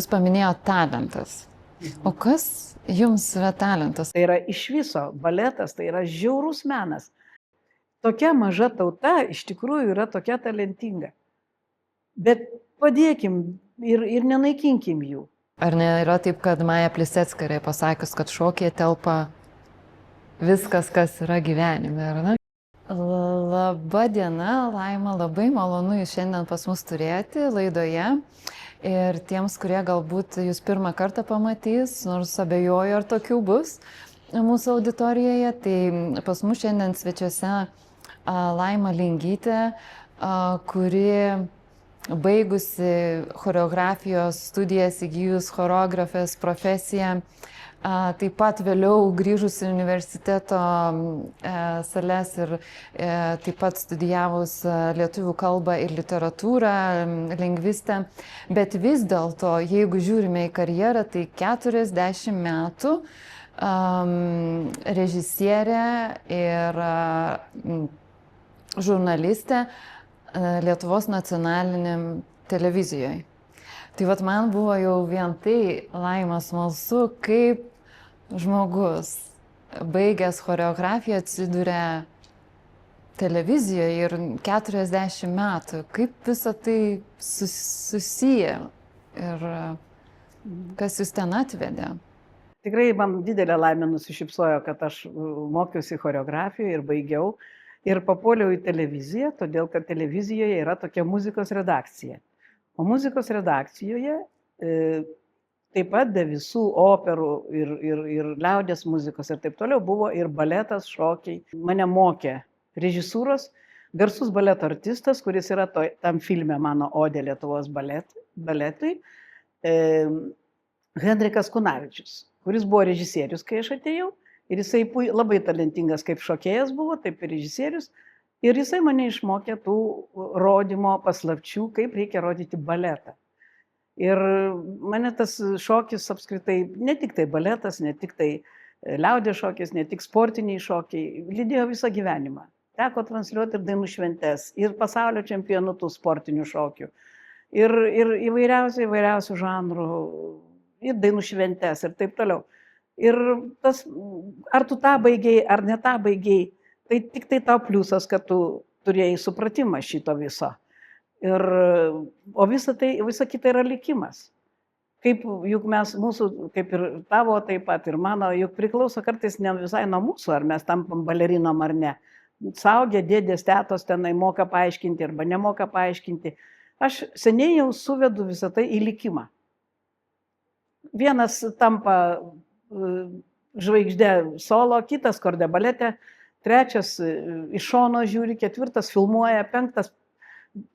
Jūs paminėjote talentas. O kas jums yra talentas? Tai yra iš viso baletas, tai yra žiaurus menas. Tokia maža tauta iš tikrųjų yra tokia talentinga. Bet padėkim ir nenaikinkim jų. Ar nėra taip, kad Maja Plisecka yra pasakius, kad šokyje telpa viskas, kas yra gyvenime, ar ne? Labą dieną, Laima, labai malonu jūs šiandien pas mus turėti laidoje. Ir tiems, kurie galbūt jūs pirmą kartą pamatys, nors abejoju, ar tokių bus mūsų auditorijoje, tai pas mus šiandien svečiuose Laima Lingytė, kuri baigusi choreografijos studijas, įgijus choreografės profesiją, taip pat vėliau grįžusi į universiteto sales ir taip pat studijavus lietuvių kalbą ir literatūrą, lingvistę. Bet vis dėlto, jeigu žiūrime į karjerą, tai 40 metų režisierė ir žurnalistė Lietuvos nacionaliniam televizijoje. Tai vat man buvo jau vien tai, Laima, smalsu, kaip žmogus, baigęs choreografiją, atsiduria televizijoje ir 40 metų. Kaip visa tai susiję ir kas jūs ten atvedė? Tikrai man didelė laimė nusišypsojo, kad aš mokiausi choreografijoje ir baigiau. Ir papuoliau į televiziją, todėl kad televizijoje yra tokia muzikos redakcija. O muzikos redakcijoje taip pat be visų operų ir liaudies muzikos ir taip toliau buvo ir baletas, šokiai. Mane mokė režisūros garsus baleto artistas, kuris yra tam filme mano Odė Lietuvos baletui, Henrikas Kunavičius, kuris buvo režisierius, kai aš atėjau. Ir jisai labai talentingas kaip šokėjas buvo, taip ir režisierius. Ir jisai mane išmokė tų rodymo paslapčių, kaip reikia rodyti baletą. Ir mane tas šokis apskritai, ne tik tai baletas, ne tik tai liaudies šokis, ne tik sportiniai šokiai, lydėjo visą gyvenimą. Teko transliuoti ir dainų šventes, ir pasaulio čempionatų sportinių šokių, ir įvairiausių žanrų, ir dainų šventes ir taip toliau. Ir tas, ar tu tą baigiai, ar ne tą baigiai, tai tik tai tau pliusas, kad tu turėjai supratimą šito viso. O visa kita yra likimas. Kaip juk mūsų, kaip ir tavo taip pat ir mano, juk priklauso kartais ne visai nuo mūsų, ar mes tampam balerinom ar ne. Saugė dėdės, tetos tenai moka paaiškinti arba nemoka paaiškinti. Aš seniai jau suvedu visą tai į likimą. Vienas tampa žvaigždė solo, kitas korde balete, trečias iš šono žiūri, ketvirtas filmuoja, penktas,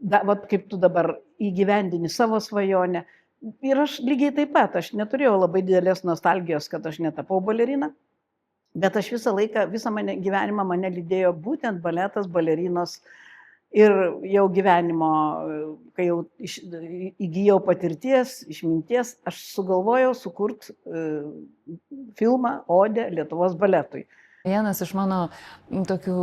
vat kaip tu dabar įgyvendini savo svajonę. Ir aš lygiai taip pat, aš neturėjau labai didelės nostalgijos, kad aš netapau balerina, bet aš visą laiką, visą gyvenimą mane lydėjo būtent baletas, balerinos. Ir jau gyvenimo, kai jau įgijau patirties, išminties, aš sugalvojau sukurti filmą Odė Lietuvos baletui. Vienas iš mano tokių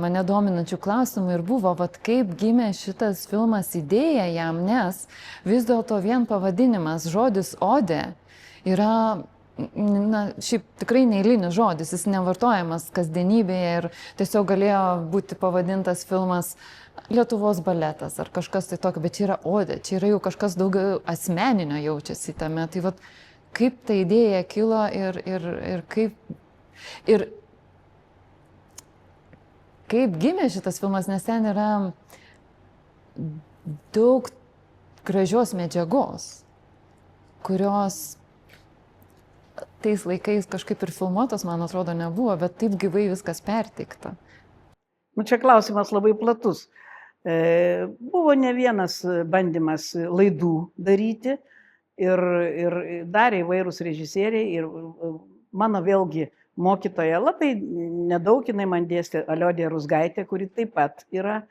mane dominančių klausimų ir buvo, vat kaip gimė šitas filmas, idėja jam, nes vis dėlto vien pavadinimas, žodis Odė, yra, šiaip tikrai neeilinis žodis, jis nevartojamas kasdienybėje ir tiesiog galėjo būti pavadintas filmas Lietuvos baletas ar kažkas tai tokio, bet čia yra Odė, čia yra jau kažkas daugiau asmeninio jaučiasi tame. Tai vat, kaip ta idėja kilo ir kaip gimė šitas filmas, nes ten yra daug gražios medžiagos, kurios tais laikais kažkaip ir filmuotos, man atrodo, nebuvo, bet taip gyvai viskas perteikta. Čia klausimas labai platus. Buvo ne vienas bandymas laidų daryti ir darė įvairūs režisieriai ir mano vėlgi mokytoja labai nedaug, jinai man dėstė Aliodė Rusgaitė, kuri taip pat yra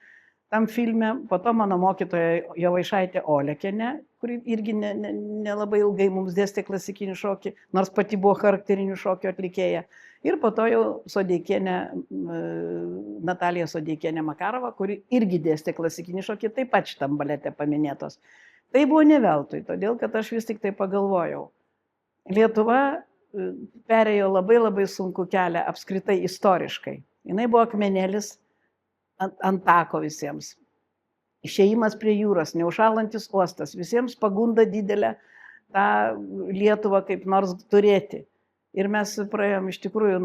tam filme, po to mano mokytoja Jovaišaitė Olekienė, kuri irgi nelabai ilgai mums dėstė klasikinį šokį, nors pati buvo charakterinių šokių atlikėja. Ir po to jau Natalija Sodeikienė Makarova, kuri irgi dėstė klasikinį šokį, taip pat šitam balete paminėtos. Tai buvo ne veltui, todėl kad aš vis tik tai pagalvojau. Lietuva perėjo labai labai sunku kelią apskritai istoriškai. Jis buvo akmenėlis ant tako visiems. Išėjimas prie jūros, neužšalantis uostas, visiems pagunda didelę tą Lietuvą kaip nors turėti. Ir mes praėjom iš tikrųjų,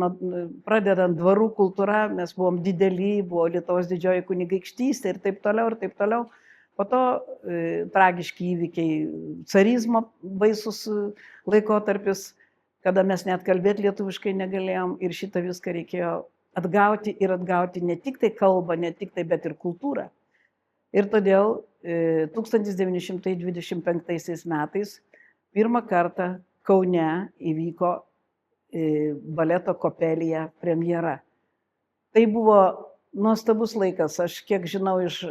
pradedant dvarų kultūrą, mes buvom dideli, buvo Lietuvos didžioji kunigaikštystė ir taip toliau, ir taip toliau. Po to tragiški įvykiai, carizmo baisus laikotarpis, kada mes net kalbėti lietuviškai negalėjom ir šitą viską reikėjo atgauti ir atgauti ne tik tai kalbą, ne tik tai, bet ir kultūrą. Ir todėl 1925 metais pirmą kartą Kaune įvyko baleto Kopelija premjera. Tai buvo nuostabus laikas, aš kiek žinau iš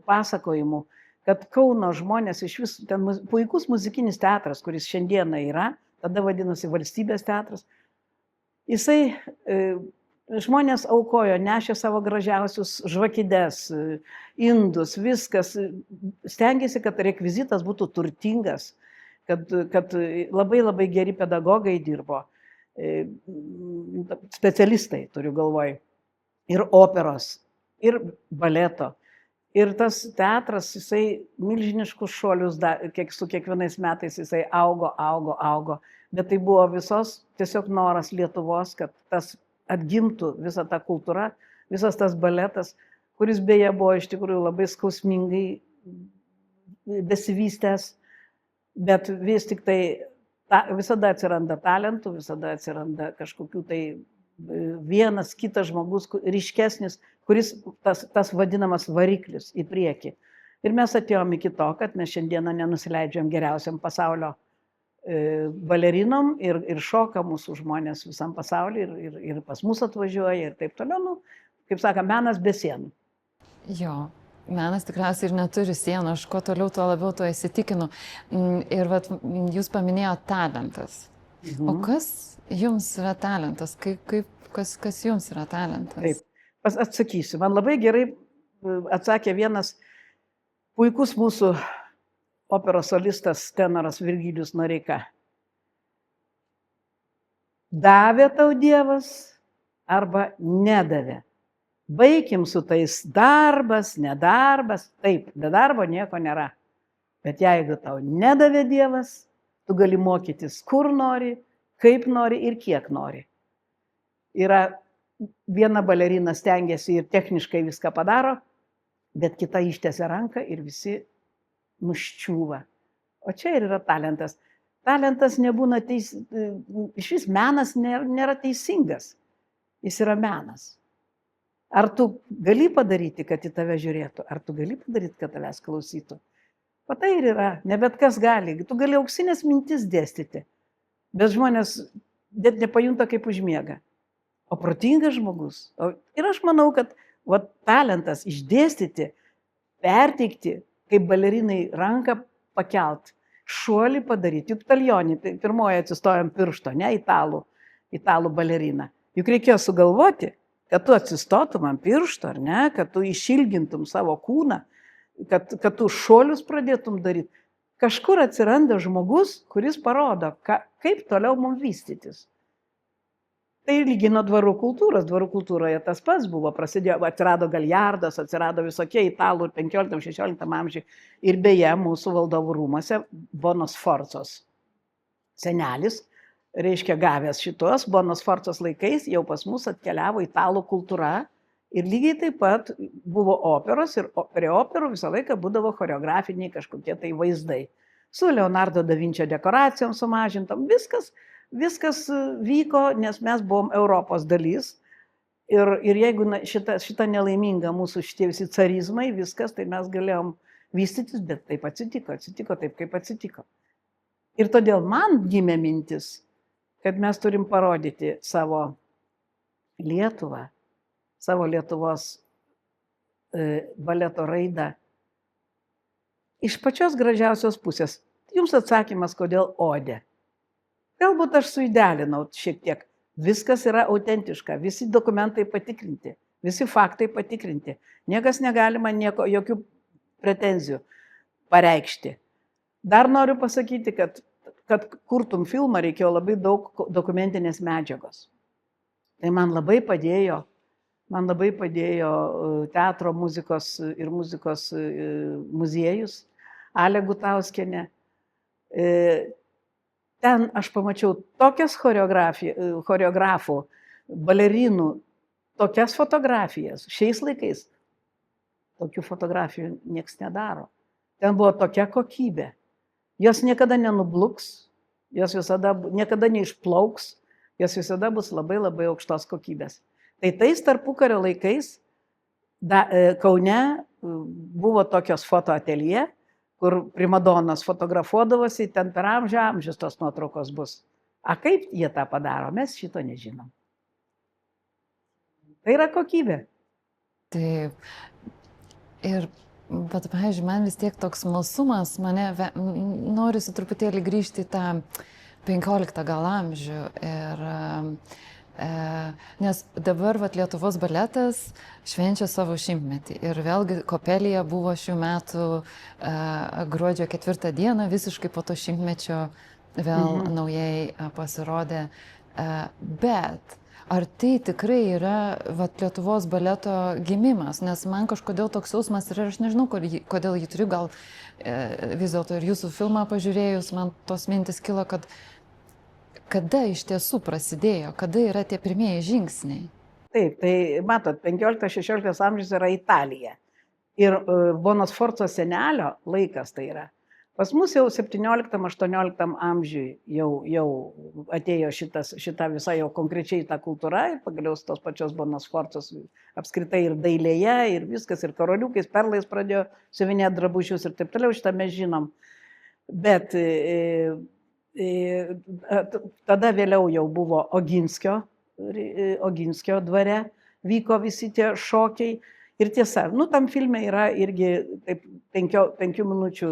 pasakojimų, kad Kauno žmonės iš vis, ten puikus muzikinis teatras, kuris šiandieną yra, tada vadinosi Valstybės teatras, jisai žmonės aukojo, nešė savo gražiausius žvakides, indus, viskas, stengiasi, kad rekvizitas būtų turtingas, kad labai labai geri pedagogai dirbo, specialistai turiu galvoj, ir operos, ir baleto. Ir tas teatras, jisai milžiniškus šuolius, su kiekvienais metais jisai augo, bet tai buvo visos tiesiog noras Lietuvos, kad tas atgimtų visa ta kultūra, visas tas baletas, kuris beje buvo iš tikrųjų labai skausmingai besivystęs, bet vis tik tai visada atsiranda talentų, visada atsiranda kažkokių tai vienas kitas žmogus ryškesnis, kuris tas vadinamas variklis į priekį. Ir mes atėjom iki to, kad mes šiandieną nenusileidžiam geriausiam pasaulio balerinom ir šoka mūsų žmonės visam pasaulyje ir pas mus atvažiuoja ir taip toliau. Kaip saka, menas be sienų. Jo, menas tikriausiai ir neturi sienų, aš kuo toliau, tuo labiau to įsitikinu. Ir vat, jūs paminėjote talentas. O kas jums yra talentas? Kas jums yra talentas? Taip, atsakysiu. Man labai gerai atsakė vienas puikus mūsų operos solistas tenoras Virgilijus Noreika. Davė tau Dievas arba nedavė. Baikim su tais darbas, nedarbas. Taip, be darbo nieko nėra. Bet jeigu tau nedavė Dievas, tu gali mokytis kur nori, kaip nori ir kiek nori. Yra viena balerina stengiasi ir techniškai viską padaro, bet kita ištiesia ranką ir visi nuščiūva. O čia ir yra talentas. Talentas nebūna iš vis menas nėra teisingas. Jis yra menas. Ar tu gali padaryti, kad į tave žiūrėtų? Ar tu gali padaryti, kad tavęs klausytų? O tai ir yra. Ne bet kas gali. Tu gali auksinės mintis dėstyti. Bet žmonės net nepajunta, kaip užmiega. O protingas žmogus. Ir aš manau, kad talentas išdėstyti, perteikti, kaip balerinai ranką pakelt, šuolį padaryti. Juk taljonį, tai pirmoji atsistojom piršto, ne, italų baleriną. Juk reikėjo sugalvoti, kad tu atsistotum ant piršto, ar ne, kad tu išilgintum savo kūną, kad tu šuolius pradėtum daryti. Kažkur atsiranda žmogus, kuris parodo, kaip toliau mums vystytis. Tai lygiai nuo dvarų kultūros. Dvarų kultūroje tas pats buvo, atsirado galjardas, atsirado visokie italų 15-16 amžiai. Ir beje, mūsų valdovų rūmose Bonos Sforcos senelis, reiškia gavęs šitos Bonos Sforcos laikais, jau pas mus atkeliavo italų kultūra. Ir lygiai taip pat buvo operos ir prie operų visą laiką būdavo choreografiniai kažkokie tai vaizdai. Su Leonardo da Vinčio dekoracijom sumažintom, viskas vyko, nes mes buvom Europos dalis. Ir jeigu šita nelaiminga mūsų šitie visi carizmai, viskas, tai mes galėjom vystytis, bet taip atsitiko taip, kaip atsitiko. Ir todėl man gimė mintis, kad mes turim parodyti savo Lietuvą, savo Lietuvos baleto raidą iš pačios gražiausios pusės. Jums atsakymas, kodėl odė. Galbūt aš suidelinau šiek tiek. Viskas yra autentiška, visi dokumentai patikrinti, visi faktai patikrinti. Niekas negalima jokių pretenzijų pareikšti. Dar noriu pasakyti, kad kurtum filmą reikėjo labai daug dokumentinės medžiagos. Tai man labai padėjo teatro muzikos ir muzikos muziejus, Ale Gutauskienė. Ten aš pamačiau tokias choreografų, balerinų, tokias fotografijas. Šiais laikais tokių fotografijų niekas nedaro. Ten buvo tokia kokybė. Jos niekada nenubluks, jos visada niekada neišplauks, jos visada bus labai labai aukštos kokybės. Tai tais tarpukario laikais Kaune buvo tokios fotoateljė, kur primadonas fotografuodavosi, ten per amžius tos nuotraukos bus. A kaip jie tą padaro, mes šito nežinom. Tai yra kokybė. Taip. Ir, bet, pavyzdžiui, man vis tiek toks smalsumas, norisi truputėlį grįžti į tą 15 gal amžių. Nes dabar Lietuvos baletas švenčia savo 100-metį. Ir vėlgi Kopelija buvo šių metų gruodžio 4 dieną, visiškai po to 100-mečio vėl naujai pasirodė. Bet ar tai tikrai yra Lietuvos baleto gimimas? Nes man kažkodėl toks jausmas ir aš nežinau, kodėl jį turiu, gal vis dėlto ir jūsų filmą pažiūrėjus, man tos mintis kilo, kad kada iš tiesų prasidėjo, kada yra tie pirmieji žingsniai? Taip, tai matot, 15-16 amžius yra Italija. Ir Bonos Sforcos senelio laikas tai yra. Pas mus jau 17-18 amžiui jau atėjo šita visa jau konkrečiai ta kultūra ir pagaliau tos pačios Bonos Sforcos apskritai ir dailėje ir viskas, ir karoliukais, perlais pradėjo siuvinėti drabužius ir taip toliau, šitą mes žinom. Bet tada vėliau jau buvo Oginskio dvare, vyko visi tie šokiai. Ir tiesa, tam filme yra irgi 5 minučių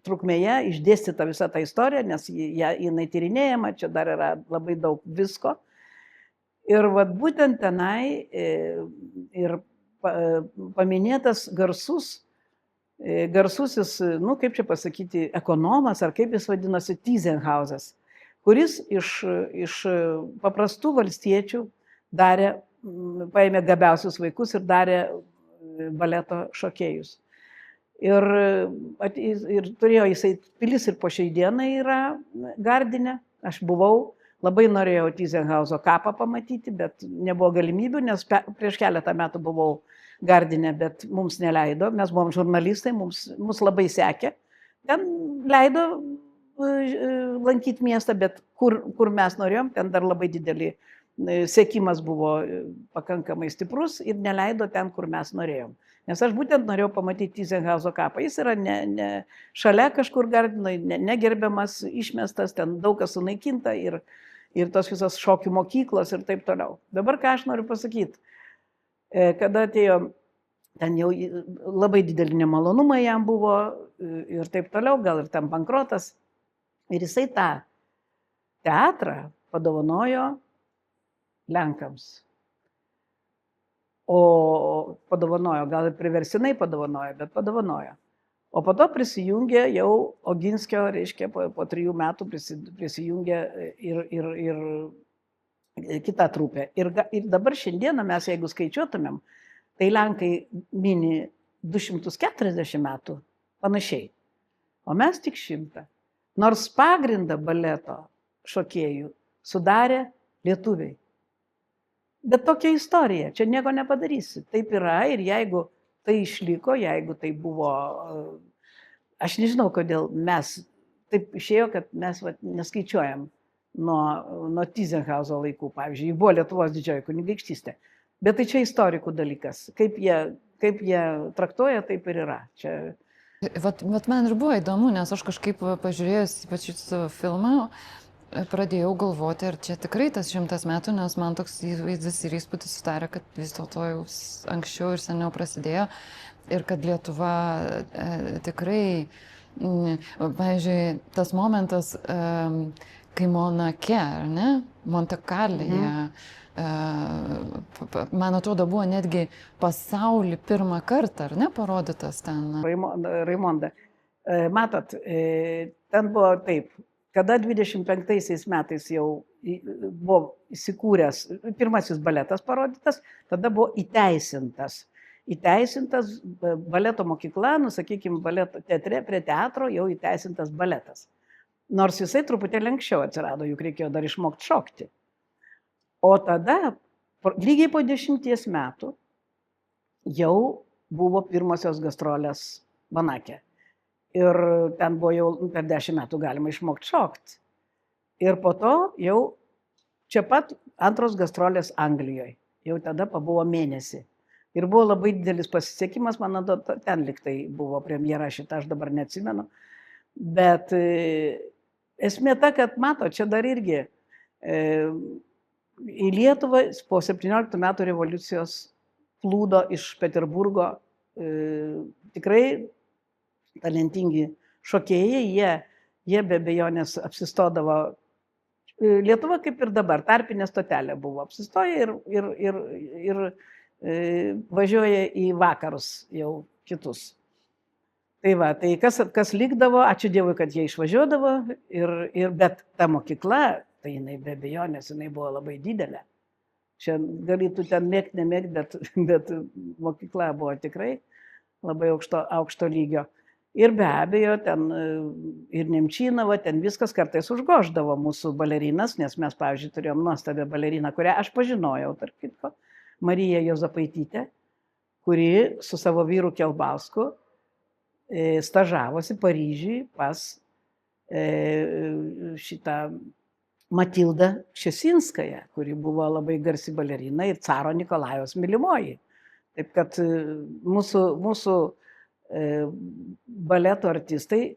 trukmėje išdėstyta visa ta istorija, nes jinai tyrinėjama, čia dar yra labai daug visko. Ir būtent tenai ir paminėtas garsusis, kaip čia pasakyti, ekonomas, ar kaip jis vadinosi, Tyzenhauzas, kuris iš paprastų valstiečių paėmė gabiausius vaikus ir darė baleto šokėjus. Ir turėjo jisai pilis ir po šiai dienai yra Gardine. Aš buvau, labai norėjau Tyzenhauzo kapą pamatyti, bet nebuvo galimybių, nes prieš keletą metų buvau Gardine, bet mums neleido. Mes buvom žurnalistai, mus labai sekė. Ten leido lankyti miestą, bet kur mes norėjom, ten dar labai didelį sekimas buvo pakankamai stiprus ir neleido ten, kur mes norėjom. Nes aš būtent norėjau pamatyti Tyzenhauzo kapą. Jis yra ne šalia kažkur Gardinoj, negerbiamas, išmestas, ten daug kas sunaikinta ir tos visos šokių mokyklos ir taip toliau. Dabar ką aš noriu pasakyti, kada atėjo, ten jau labai didelį nemalonumą jam buvo ir taip toliau, gal ir tam bankrotas. Ir jisai tą teatrą padovanojo Lenkams. O padovanojo, gal ir priversinai padovanojo, bet padovanojo. O po to prisijungė jau Oginskio, reiškia, po 3 metų prisijungė ir kita trupė. Ir dabar šiandieną mes, jeigu skaičiuotumėm, tai Lenkai mini 240 metų panašiai, o mes tik 100. Nors pagrindą baleto šokėjų sudarė lietuviai. Bet tokia istorija, čia nieko nepadarysi. Taip yra ir jeigu tai išliko, jeigu tai buvo, aš nežinau, kodėl mes, taip išėjo, kad mes neskaičiuojam nuo Tyzenhauzo laikų, pavyzdžiui, buvo Lietuvos didžioji kunigaikštystė. Bet tai čia istorikų dalykas. Kaip jie traktuoja, taip ir yra. Vat man ir buvo įdomu, nes aš kažkaip pažiūrėjus ypač jūsų filmą, pradėjau galvoti, ar čia tikrai tas 100 metų, nes man toks įvaizdis ir įspūdis sudarė, kad vis dėlto jau anksčiau ir seniau prasidėjo ir kad Lietuva tikrai, pavyzdžiui, tas momentas, kai Monake, ar ne, Montekarlėje, man atrodo, buvo netgi pasaulį pirmą kartą, ar ne, parodytas ten. Raimonda, Matot, ten buvo taip, kada 25 metais jau buvo įsikūręs pirmasis baletas parodytas, tada buvo įteisintas. Įteisintas baleto mokykla, sakykime, baleto teatre, prie teatro jau įteisintas baletas. Nors jisai truputėlį anksčiau atsirado, juk reikėjo dar išmokti šokti. O tada, lygiai po 10 metų, jau buvo pirmosios gastrolės Banake. Ir ten buvo jau per 10 metų galima išmokti šokti. Ir po to jau čia pat antros gastrolės Anglijoje. Jau tada pabuvo mėnesį. Ir buvo labai didelis pasisekimas, man atrodo, ten liktai buvo premjera šitą, aš dabar neatsimenu. Bet esmė ta, kad mato, čia dar irgi į Lietuvą po 17 metų revoliucijos plūdo iš Peterburgo tikrai talentingi šokėjai, jie be abejonės apsistodavo. Lietuva kaip ir dabar, tarpinė stotelė buvo, apsistoja ir važiuoja į vakarus jau kitus. Tai va, tai kas likdavo, ačiū Dievui, kad jie išvažiuodavo, bet ta mokykla, tai jinai be abejonės, jinai buvo labai didelė. Čia galėtų ten mėgti, nemėgti, bet mokykla buvo tikrai labai aukšto lygio. Ir be abejo, ten ir Nemčinova, ten viskas kartais užgoždavo mūsų balerinas, nes mes, pavyzdžiui, turėjom nuostabią baleriną, kurią aš pažinojau, tarp kitko, Mariją Jozapaitytę, kuri su savo vyru Kelbausku stažavosi Paryžiui pas šitą Matildą Kšesinskają, kuri buvo labai garsi balerina ir caro Nikolajaus mylimoji. Taip kad mūsų baleto artistai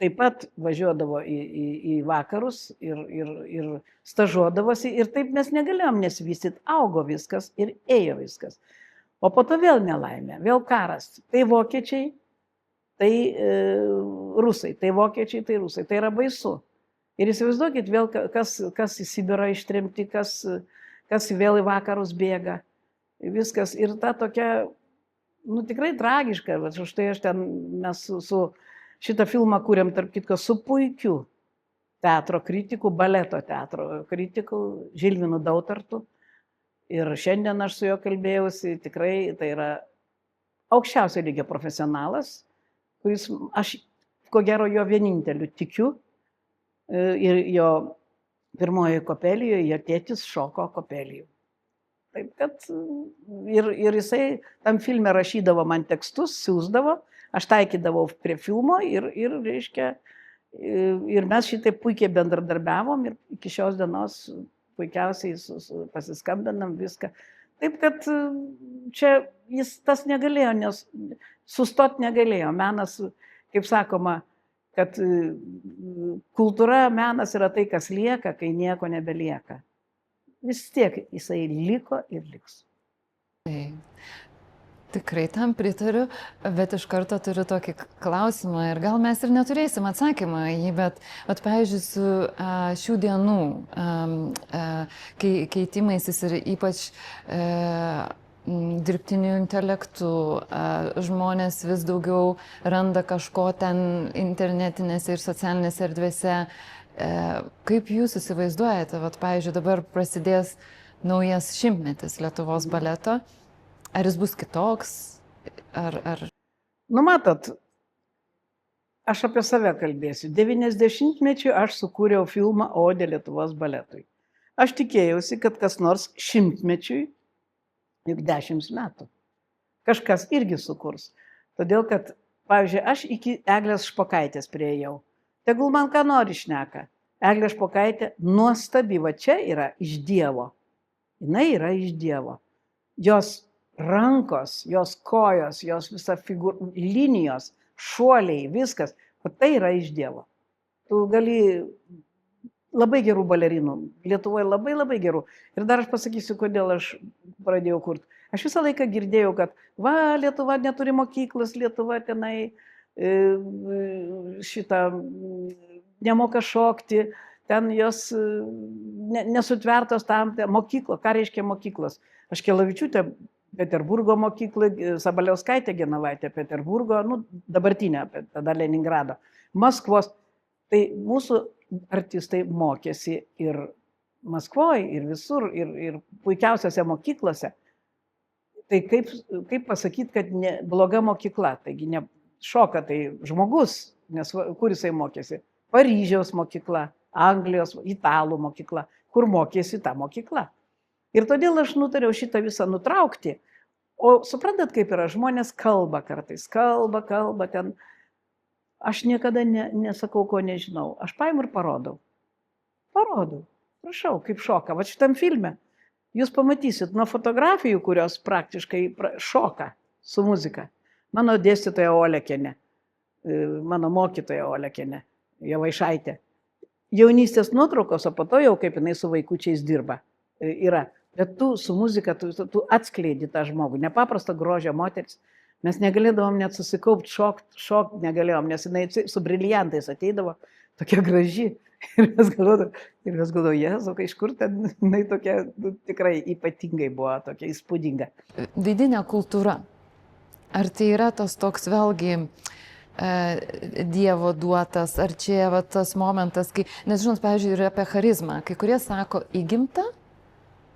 taip pat važiuodavo į vakarus ir stažuodavosi ir taip mes negalėjom nesivystyti, augo viskas ir ėjo viskas. O po to vėl nelaimė, vėl karas. Tai vokiečiai, tai rusai, tai vokiečiai, tai rusai. Tai yra baisu. Ir įsivaizduokit vėl, kas į Sibirą ištremti, kas vėl į vakarus bėga. Viskas. Ir ta tokia, tikrai tragiška. Už tai mes su šitą filmą kūrėm, tarp kitko, su puikiu teatro kritiku, baleto teatro kritiku, Žilvinu Dautartu. Ir šiandien aš su juo kalbėjausi, tikrai tai yra aukščiausio lygio profesionalas, kuris, aš ko gero jo vieninteliu tikiu. Ir jo pirmojoje Kopelijoje, jo tėtis šoko Kopelijų. Taip kad ir jisai tam filme rašydavo man tekstus, siūsdavo, aš taikydavau prie filmo ir reiškia, ir mes šitai puikiai bendradarbiavom ir iki šios dienos puikiausiai pasiskambinam viską. Taip kad čia jis tas negalėjo, nes sustot negalėjo. Menas, kaip sakoma, kad kultūra, menas yra tai, kas lieka, kai nieko nebelieka. Vis tiek jisai liko ir liks. Tikrai tam pritariu, bet iš karto turiu tokį klausimą ir gal mes ir neturėsim atsakymą į jį, bet pavyzdžiui, su šių dienų keitimaisis ir ypač dirbtiniu intelektu, žmonės vis daugiau randa kažko ten internetinėse ir socialinėse erdvėse. Kaip jūs įsivaizduojate, pavyzdžiui, dabar prasidės naujas 100-metis Lietuvos baleto, ar jis bus kitoks, ar... Matot, aš apie save kalbėsiu. 90-mečiui aš sukūriau filmą Odė Lietuvos baletui. Aš tikėjausi, kad kas nors 100-mečiui, juk 10 metų, kažkas irgi sukurs. Todėl, kad, pavyzdžiui, aš iki Eglės Špokaitės priėjau. Tegul man ką nori šneka. Eglė Špokaitė nuostabi, va čia yra iš Dievo. Jinai yra iš Dievo. Jos rankos, jos kojos, jos visa linijos, šuoliai, viskas, o tai yra iš Dievo. Tu gali labai gerų balerinų, Lietuvoje labai labai gerų. Ir dar aš pasakysiu, kodėl aš pradėjau kurti. Aš visą laiką girdėjau, kad Lietuva neturi mokyklos, Lietuva tenai nemoka šokti, ten jos nesutvertos tam, mokyklo, ką reiškia mokyklos. Aškelavičiūtė Peterburgo mokyklai, Sabaliauskaitė Genovaitė Peterburgo, dabartinė, tada Leningrado, Maskvos. Tai mūsų artistai mokėsi ir Maskvoje, ir visur, ir puikiausiose mokyklose. Tai kaip pasakyti, kad ne bloga mokykla, taigi ne šoka, tai žmogus, nes kur jisai mokėsi? Paryžiaus mokykla, Anglijos, Italų mokykla, kur mokėsi ta mokykla. Ir todėl aš nutariau šitą visą nutraukti. O suprantat, kaip yra, žmonės kalba kartais, kalba ten. Aš niekada nesakau, ko nežinau. Aš paimu ir parodau. Prašau, kaip šoka. Va šitam filme jūs pamatysit nuo fotografijų, kurios praktiškai šoka su muzika. Mano dėstytoja Olekienė, mano mokytoja Olekienė, Javaišaitė. Jaunystės nuotraukos, o po to jau kaip jinai su vaikučiais dirba. Yra. Bet tu su muzika, tu atskleidi tą žmogų. Nepaprasta grožio moteris. Mes negalėdavom net susikaupti, šokt negalėjom, nes jinai su briliantais ateidavo, tokia graži. Ir mes galvodavome, Jėzau, iš kur ten jinai tokia, tikrai ypatingai buvo, tokia įspūdinga. Vidinė kultūra. Ar tai yra tas toks vėlgi Dievo duotas, ar čia va, tas momentas, kai, nes žinot, pavyzdžiui, yra apie charizmą. Kai kurie sako įgimta,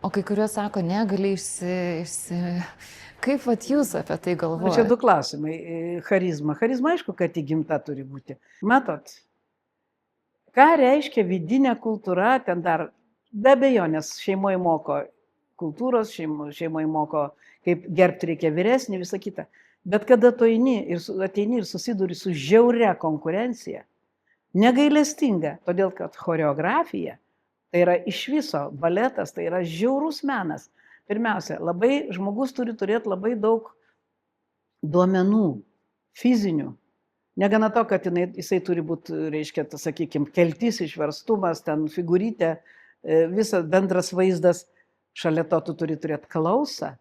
o kai kurie sako negali Kaip vat jūs apie tai galvojate? Čia du klausimai. Charizma. Charizma, aišku, kad įgimta turi būti. Matot, ką reiškia vidinė kultūra, ten dar be abejonės šeimoje moko kultūros, šeimoje moko, kaip gerbti reikia vyresnį, visą kitą. Bet kada tu ateini ir susiduri su žiauria konkurencija, negailestinga, todėl kad choreografija tai yra iš viso baletas, tai yra žiaurus menas. Pirmiausia, žmogus turi turėti labai daug duomenų, fizinių. Negana to, kad jisai turi būti, reiškia, sakykime, keltis, išverstumas, ten figūrytė, visas bendras vaizdas. Šalia to tu turi turėti klausą,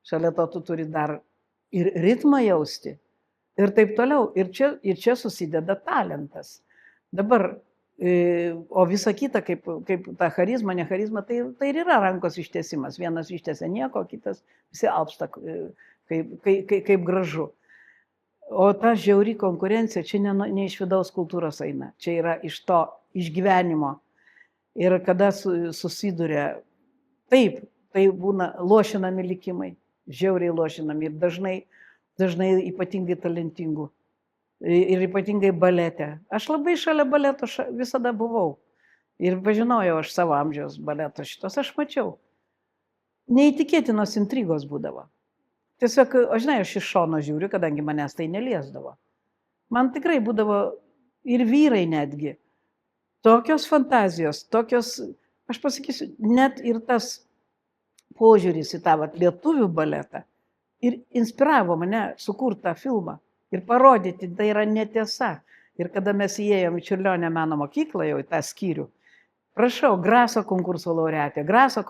šalia to tu turi dar ir ritmą jausti ir taip toliau. Ir čia susideda talentas. Dabar, o visa kita, kaip ta charizma, ne charizma, tai ir yra rankos ištiesimas. Vienas ištiesia nieko, kitas visi alpsta, kaip gražu. O ta žiauri konkurencija čia ne iš vidaus kultūros eina, čia yra iš to išgyvenimo. Ir kada susiduria, taip, tai būna lošinami likimai, žiauriai lošinami ir dažnai ypatingai talentingų. Ir ypatingai balete. Aš labai šalia baleto visada buvau. Ir pažinojau aš savo amžiaus baleto šitos, aš mačiau. Neįtikėtinos intrigos būdavo. Tiesiog, aš iš šono žiūriu, kadangi manęs tai neliesdavo. Man tikrai būdavo ir vyrai netgi. Tokios fantazijos, aš pasakysiu, net ir tas požiūris į tą lietuvių baletą ir inspiravo mane sukurti tą filmą. Ir parodyti, tai yra netiesa. Ir kada mes įėjom į Čiurlionio meno mokyklą, jau į tą skyrių, prašau, Graso konkurso laureatė, Graso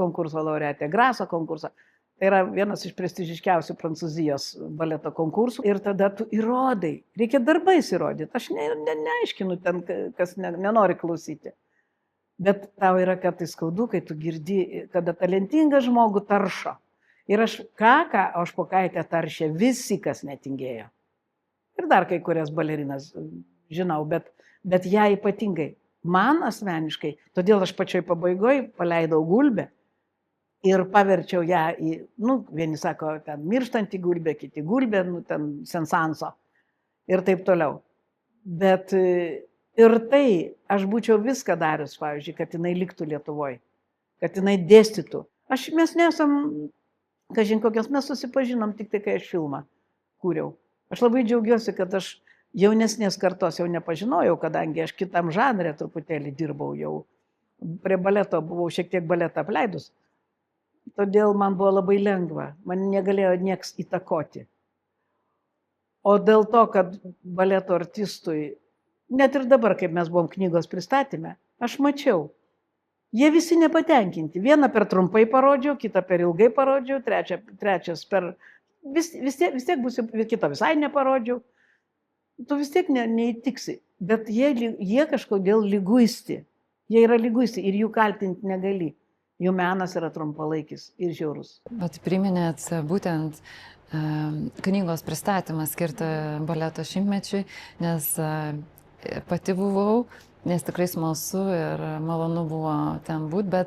konkursą. Tai yra vienas iš prestižiškiausių Prancūzijos baleto konkursų. Ir tada tu įrodai. Reikia darbais įrodyti. Aš neaiškinu ten, kas nenori klausyti. Bet tau yra kartais skaudu, kai tu girdi, kada talentingą žmogų taršo. Ir aš aš pokaitę taršė visi, kas netingėjo. Ir dar kai kurias balerinas žinau, bet ją ypatingai. Man asmeniškai, todėl aš pačioj pabaigoje paleidau gulbę ir paverčiau ją į, vieni sako, ten mirštantį gulbę, kiti gulbę, ten sensanso ir taip toliau. Bet ir tai, aš būčiau viską darius, pavyzdžiui, kad jinai liktų Lietuvoje, kad jinai dėstytų. Mes nesam, kažin kokios, mes susipažinom tik tai, kai aš filmą kūriau. Aš labai džiaugiuosi, kad aš jaunesnės kartos jau nepažinojau, kadangi aš kitam žanrė truputėlį dirbau jau. Prie baleto buvau šiek tiek baletą apleidus. Todėl man buvo labai lengva, man negalėjo nieks įtakoti. O dėl to, kad baleto artistui, net ir dabar, kaip mes buvom knygos pristatyme, aš mačiau, jie visi nepatenkinti. Vieną per trumpai parodžiau, kitą per ilgai parodžiau, trečias per... Vis tiek būsiu, kito visai neparodžiau. Tu vis tiek neįtiksi. Bet jie kažkodėl liguisti. Jie yra liguisti ir jų kaltinti negali. Jų menas yra trumpalaikis ir žiaurus. Bet priminėt būtent knygos pristatymą skirtą baleto šimtmečiui, nes pati buvau, nes tikrai smalsu ir malonu buvo ten būti,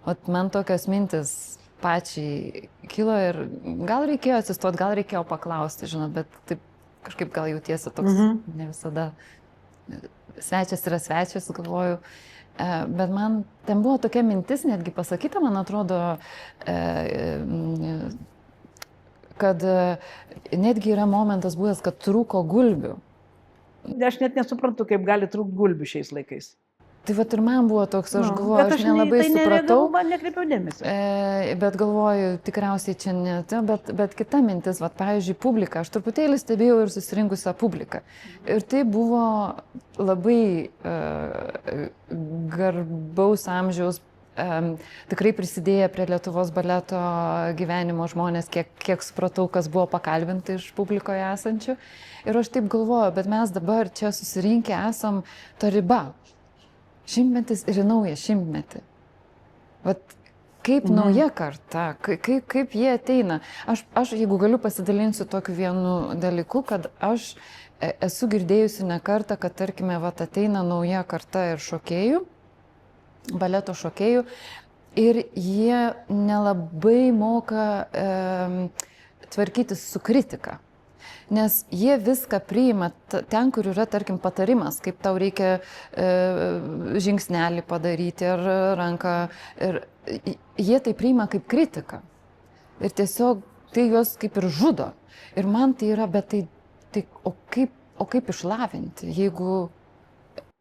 bet man tokios mintis pačiai kilo ir gal reikėjo atsistoti, gal reikėjo paklausti, žinot, bet taip kažkaip gal jautiesi toks ne visada svečias yra svečias, galvoju. Bet man ten buvo tokia mintis, netgi pasakyta, man atrodo, kad netgi yra momentas buvęs, kad trūko gulbių. Aš net nesuprantu, kaip gali trūkti gulbių šiais laikais. Tai vat ir man buvo toks, aš galvoju, Bet aš nelabai supratau, man nekreipiau dėmesio. bet galvoju, tikriausiai čia ne, bet kita mintis, vat, pavyzdžiui, publika, aš truputėlį stebėjau ir susirinkusią publiką. Ir tai buvo labai garbaus amžiaus, tikrai prisidėję prie Lietuvos baleto gyvenimo žmonės, kiek supratau, kas buvo pakalbinti iš publikoje esančių. Ir aš taip galvoju, bet mes dabar čia susirinkę esam ta riba. Šimtmetis ir naują šimtmetį. Vat kaip nauja karta, kaip jie ateina. Aš jeigu galiu pasidalinsiu tokiu vienu dalyku, kad aš esu girdėjusi ne kartą, kad tarkime, vat ateina nauja karta ir šokėjų, baleto šokėjų, ir jie nelabai moka tvarkytis su kritika. Nes jie viską priima ten, kur yra, tarkim, patarimas, kaip tau reikia žingsnelį padaryti ar ranką. Ir jie tai priima kaip kritiką. Ir tiesiog tai juos kaip ir žudo. Ir man tai yra, bet o kaip išlavinti, jeigu...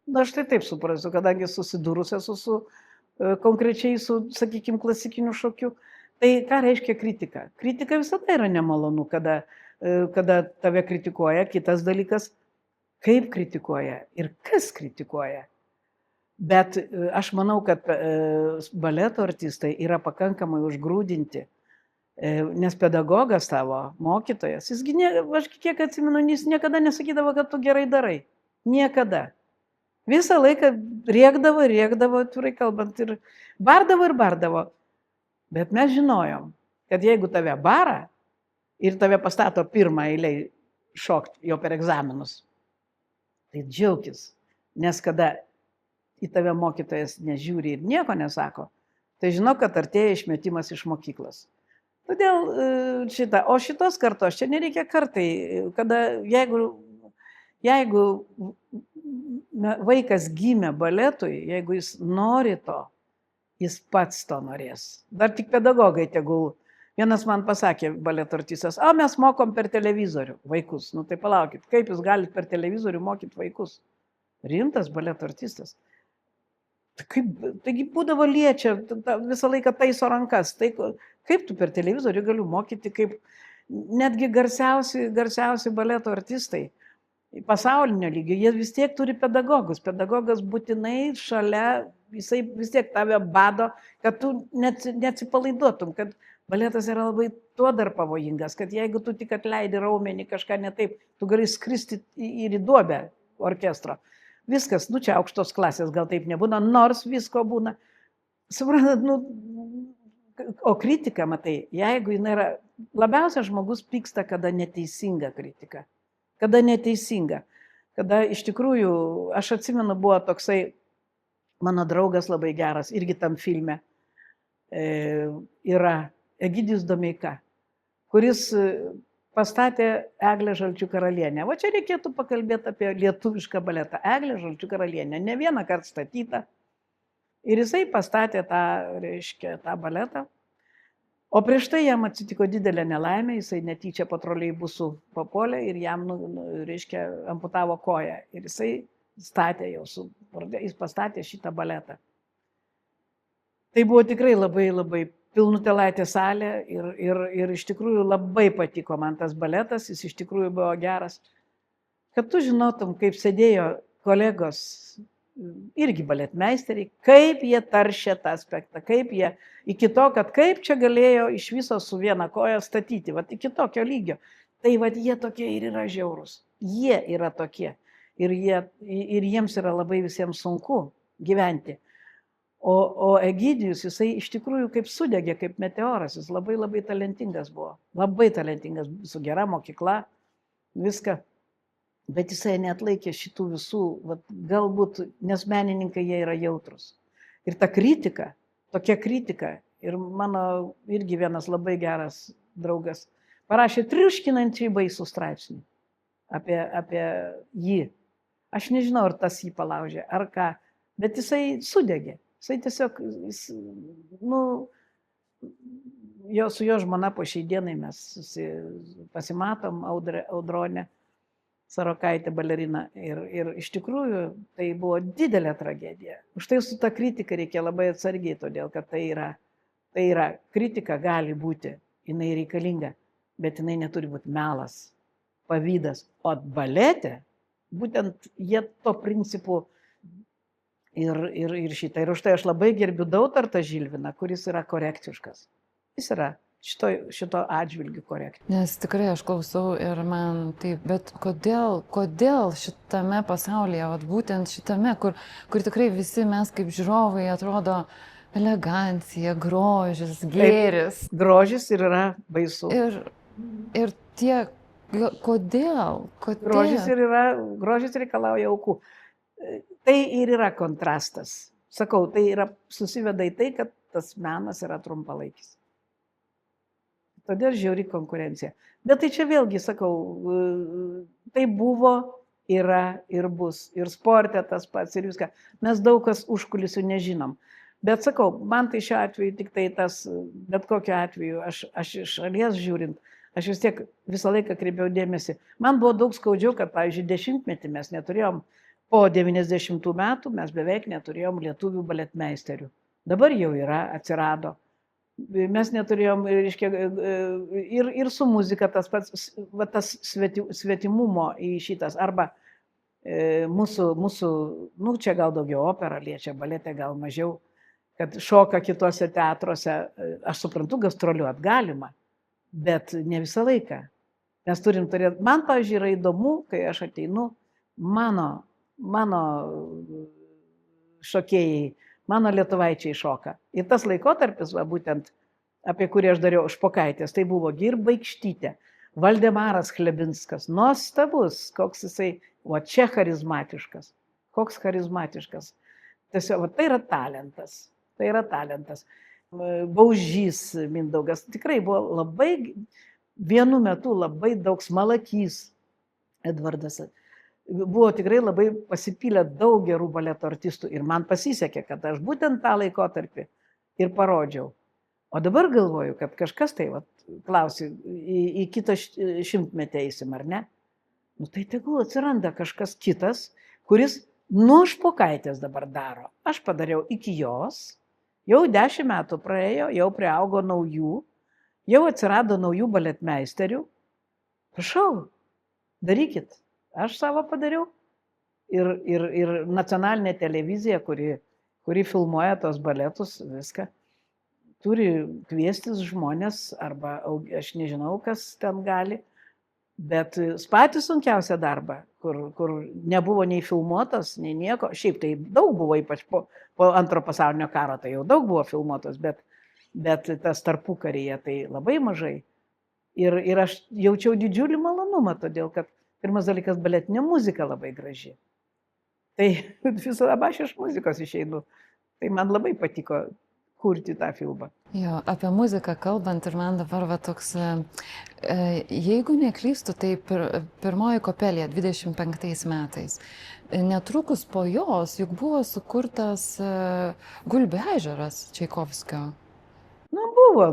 Na, aš tai taip suprasiu, kadangi susidūrus esu su konkrečiai su, sakykime, klasikiniu šokiu. Tai ką reiškia kritika? Kritika visada yra nemalonu, kada tave kritikuoja. Kitas dalykas, kaip kritikuoja ir kas kritikuoja. Bet aš manau, kad baleto artistai yra pakankamai užgrūdinti, nes pedagogas tavo, mokytojas, aš kiek atsimenu, jis niekada nesakydavo, kad tu gerai darai. Niekada. Visą laiką rėkdavo, atvirai kalbant, ir bardavo. Bet mes žinojom, kad jeigu tave bara, ir tave pastato pirmą eilę šokti jau per egzaminus, tai džiaugtis, nes kada į tave mokytojas nežiūri ir nieko nesako, tai žinau, kad artėja išmetimas iš mokyklos. Todėl o šitos kartos, čia nereikia kartai, kada jeigu vaikas gimė baletui, jeigu jis nori to, jis pats to norės. Dar tik pedagogai tegul. Vienas man pasakė, baleto artistas, mes mokom per televizorių vaikus. Nu tai palaukit, kaip jūs galite per televizorių mokyti vaikus? Rimtas baleto artistas. Taigi būdavo liečia, visą laiką taiso rankas. Tai kaip tu per televizorių galiu mokyti, kaip netgi garsiausi baleto artistai pasaulinio lygio, jie vis tiek turi pedagogus. Pedagogas būtinai šalia, jisai vis tiek tave bado, kad tu neatsipalaiduotum, kad baletas yra labai tuo dar pavojingas, kad jeigu tu tik atleidi raumenį kažką ne taip, tu gali skristi ir į duobę orkestro. Viskas, čia aukštos klasės gal taip nebūna, nors visko būna. Suprantat, o kritika, matai, jeigu jinai yra, labiausia žmogus pyksta, kada neteisinga kritika. Kada neteisinga. Kada iš tikrųjų, aš atsimenu, buvo toksai mano draugas labai geras, irgi tam filme yra Egidijus Domeika, kuris pastatė Eglę Žalčių karalienę. Va čia reikėtų pakalbėti apie lietuvišką baletą. Eglė Žalčių karalienė, ne vieną kartą statyta. Ir jisai pastatė tą baletą. O prieš tai jam atsitiko didelė nelaimė, jisai netyčia po troleibusų papuolė ir jam, amputavo koją. Ir jis pastatė šitą baletą. Tai buvo tikrai labai, labai pilnutėlaitė salė ir iš tikrųjų labai patiko man tas baletas, jis iš tikrųjų buvo geras. Kad tu žinotum, kaip sėdėjo kolegos, irgi baletmeisteriai, kaip jie taršė tą aspektą, kaip jie, iki to, kad kaip čia galėjo iš viso su viena koja statyti, iki tokio lygio. Tai jie tokie ir yra žiaurūs. Jie yra tokie. Ir jiems yra labai visiems sunku gyventi. O Egidijus, jisai iš tikrųjų kaip sudegė, kaip meteoras, jis labai labai talentingas buvo. Labai talentingas, su gera mokykla, viską. Bet jisai neatlaikė šitų visų, galbūt, nes menininkai jie yra jautrus. Ir ta kritika, tokia kritika, ir mano irgi vienas labai geras draugas parašė triuškinantį baisų straipsnį apie jį. Aš nežinau, ar tas jį palaužė, ar ką, bet jisai sudegė. Jisai tiesiog, su jo žmona po šiai dienai mes pasimatom, Audronė Sarokaitė balerina. Ir iš tikrųjų tai buvo didelė tragedija. Už tai su ta kritika reikia labai atsargiai, todėl kad tai yra kritika gali būti, jinai reikalinga, bet jinai neturi būti melas, pavydas. O balete, būtent jie to principu ir šitą. Ir už tai aš labai gerbiu Dautartą Žilviną, kuris yra korektiškas. Jis yra šito atžvilgiu korektiškas. Nes tikrai aš klausau ir man taip, bet kodėl šitame pasaulyje, būtent šitame, kur tikrai visi mes kaip žiūrovai atrodo elegancija, grožis, gėris. Taip, grožis ir yra baisu. Ir tie, kodėl? Grožis reikalauja aukų. Tai ir yra kontrastas. Sakau, tai yra susiveda į tai, kad tas menas yra trumpalaikis. Todėl žiauri konkurencija. Bet tai čia vėlgi, sakau, tai buvo, yra ir bus. Ir sporte tas pats, ir viską. Mes daug kas užkulisių nežinom. Bet sakau, man tai šiuo atveju tik tai tas, bet kokiu atveju, aš iš šalies žiūrint, aš vis tiek visą laiką kreipiau dėmesį. Man buvo daug skaudžiau, kad, pavyzdžiui, 10-metį mes neturėjom, po 90 metų mes beveik neturėjom lietuvių baletmeisterių. Dabar jau yra, atsirado. Mes neturėjom, reiškia, ir su muzika tas pats, tas svetimumo į šitas, arba mūsų, čia gal daugiau opera liečia, balete gal mažiau, kad šoka kitose teatruose, aš suprantu, gastroliuot galima, bet ne visą laiką. Mes turim turėti, man, pavyzdžiui, yra įdomu, kai aš ateinu, mano šokėjai, mano lietuvaičiai šoka. Ir tas laikotarpis, būtent apie kurį aš dariau Špokaitės, tai buvo ir Baikštytė, Valdemaras Chlebinskas, nuostabus, koks jisai, čia charizmatiškas, koks charizmatiškas. Tiesiog, tai yra talentas, tai yra talentas. Baužys Mindaugas, tikrai buvo labai, vienu metu labai daug Smalakys, Edvardas. Buvo tikrai labai pasipylę daug gerų baleto artistų ir man pasisekė, kad aš būtent tą laikotarpį ir parodžiau. O dabar galvoju, kad kažkas tai, klausi, į kitą šimtmetį eisim, ar ne? Tai tegul atsiranda kažkas kitas, kuris nuo Špokaitės dabar daro. Aš padariau iki jos, jau 10 metų praėjo, jau priaugo naujų, jau atsirado naujų baletmeisterių. Prašau, darykit. Aš savo padariau ir nacionalinė televizija, kuri filmuoja tos baletus, viską, turi kviestis žmonės, arba aš nežinau, kas ten gali, bet patį sunkiausią darbą, kur nebuvo nei filmuotas, nei nieko, šiaip tai daug buvo, ypač po Antro pasaulinio karo, tai jau daug buvo filmuotas, bet tas tarpukaryje tai labai mažai. Ir aš jaučiau didžiulį malonumą, todėl kad pirmas dalykas, baletinė muzika labai graži. Tai visada aš iš muzikos išeinu. Tai man labai patiko kurti tą filmą. Jo, apie muziką kalbant ir man dabar toks, jeigu neklystu, tai pirmoji Kopelija 25 metais. Netrukus po jos juk buvo sukurtas Gulbių ežeras Čaikovskio. Buvo.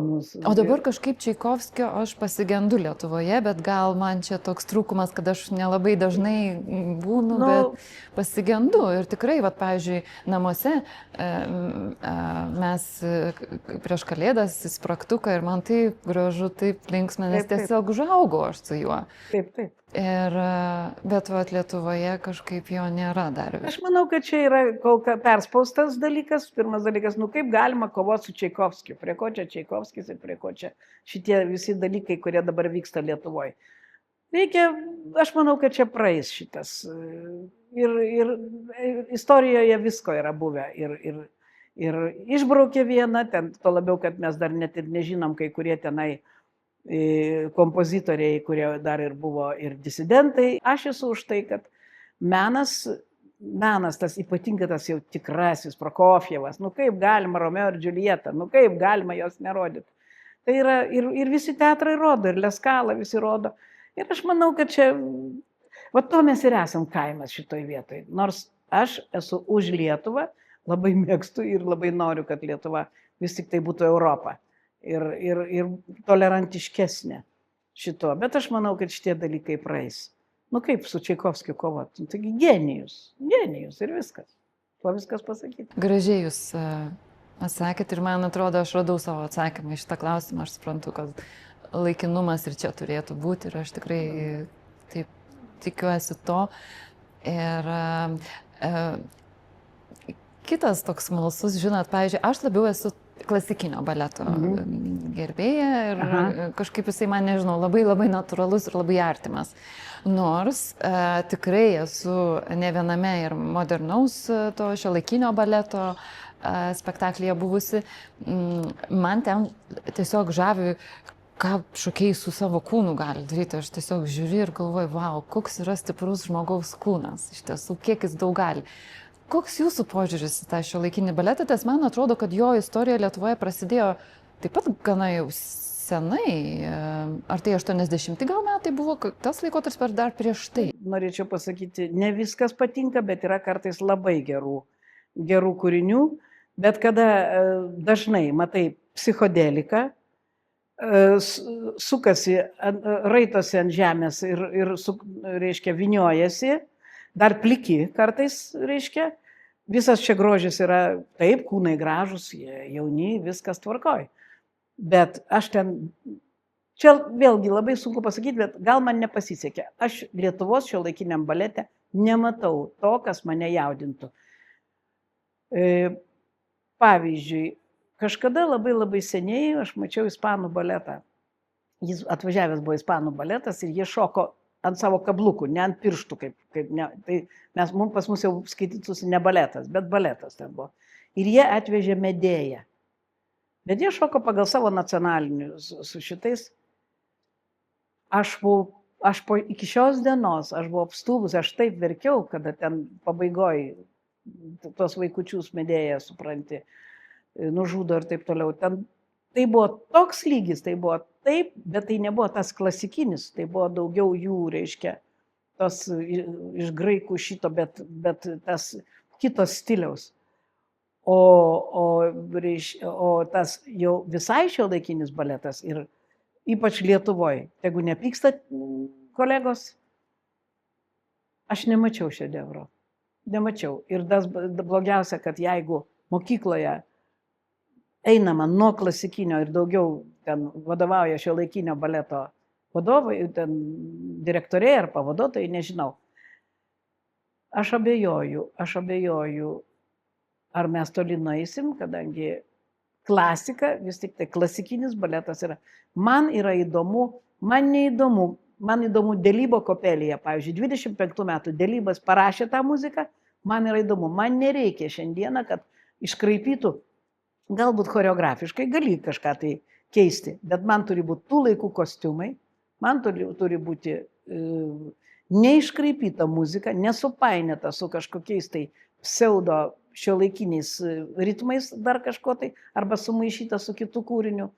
O dabar kažkaip Čaikovskio aš pasigendu Lietuvoje, bet gal man čia toks trūkumas, kad aš nelabai dažnai būnu, bet pasigendu. Ir tikrai, pavyzdžiui, namuose mes prieš Kalėdas į spragtuką ir man taip gražu, taip linksma, nes tiesiog užaugau aš su juo. Taip. Bet Lietuvoje kažkaip jo nėra dar. Aš manau, kad čia yra kol kas perspaustas dalykas. Pirmas dalykas, kaip galima kovoti su Čaikovskiu, prie ko čia Čaikovskis ir prie ko čia šitie visi dalykai, kurie dabar vyksta Lietuvoje. Aš manau, kad čia praeis šitas. Ir istorijoje visko yra buvę. ir išbraukė vieną, ten tuo labiau, kad mes dar net ir nežinom, kai kurie tenai kompozitoriai, kurie dar ir buvo ir disidentai. Aš esu už tai, kad menas, tas ypatingai tas jau tikrasis Prokofjevas, nu kaip galima Romeo ir Džiuljeta, nu kaip galima jos nerodyti. Tai yra ir visi teatrai rodo, ir Leskala visi rodo. Ir aš manau, kad čia, va to mes ir esam kaimas šitoj vietoj. Nors aš esu už Lietuvą, labai mėgstu ir labai noriu, kad Lietuva vis tik tai būtų Europa. Ir tolerantiškesnė šito. Bet aš manau, kad šitie dalykai praeis. Nu kaip su Čaikovskiu kovoti? Taigi genijus ir viskas. Tuo viskas pasakyti. Gražiai jūs atsakėt ir man atrodo, aš radau savo atsakymą į šitą klausimą. Aš suprantu, kad laikinumas ir čia turėtų būti ir aš tikrai taip tikiuosi to. Ir kitas toks smalsus, žinot, pavyzdžiui, aš labiau esu klasikinio baleto gerbėja ir kažkaip jisai man, nežinau, labai natūralus ir labai artimas. Nors tikrai esu ne viename ir modernaus to šiuolaikinio baleto spektaklyje buvusi. Man ten tiesiog žavi, ką šokėjai su savo kūnu gali daryti. Aš tiesiog žiūriu ir galvoju, wow, koks yra stiprus žmogaus kūnas. Iš tiesų, kiek jis daug gali. Koks jūsų požiūris į tą šiuolaikinį baletą? Tas man atrodo, kad jo istorija Lietuvoje prasidėjo taip pat gana jau senai. Ar tai 80 gal metai buvo tas laikotarpis, ar dar prieš tai? Norėčiau pasakyti, ne viskas patinka, bet yra kartais labai gerų kūrinių. Bet kada dažnai matai psichodeliką, sukasi, raitosi ant žemės ir reiškia, viniojasi, dar pliki kartais, reiškia, visas čia grožis yra taip, kūnai gražus, jauni, viskas tvarkoj. Bet aš ten, čia vėlgi labai sunku pasakyti, bet gal man nepasisekė. Aš Lietuvos šiuolaikiniam balete nematau to, kas mane jaudintų. Pavyzdžiui, kažkada labai seniai aš mačiau ispanų baletą. Jis atvažiavęs buvo ispanų baletas ir jie šoko ant savo kablukų, ne ant pirštų, tai pas mus jau skaitytųsi ne baletas, bet baletas ten buvo. Ir jie atvežė Medėją. Bet jie šoko pagal savo nacionalinius su šitais. Iki šios dienos aš buvau apstulbus, aš taip verkiau, kada ten pabaigoj tos vaikučius Medėją, supranti, nužudo ir taip toliau. Tai buvo toks lygis, tai buvo taip, bet tai nebuvo tas klasikinis, tai buvo daugiau jų, reiškia, tos iš graikų šito, bet tas kitos stiliaus. O tas jau visai šiuolaikinis baletas ir ypač Lietuvoje, jeigu nepyksta kolegos, aš nemačiau šedevro. Nemačiau. Ir tas blogiausia, kad jeigu mokykloje einama nuo klasikinio ir daugiau ten vadovauja šiuolaikinio baleto vadovai, ten direktoriai ar pavaduotojai, nežinau. Aš abejoju, ar mes toli nueisim, kadangi klasika, vis tik tai klasikinis baletas yra. Man neįdomu Delybo Kopelija, pavyzdžiui, 25 metų Delybas parašė tą muziką, man yra įdomu. Man nereikia šiandieną, kad iškraipytų. Galbūt choreografiškai gali kažką tai keisti, bet man turi būti tų laikų kostiumai, man turi būti neiškraipyta muzika, nesupainėta su kažkokiais tai pseudo šiuolaikiniais ritmais dar kažko tai, arba sumaišyta su kitų kūriniu.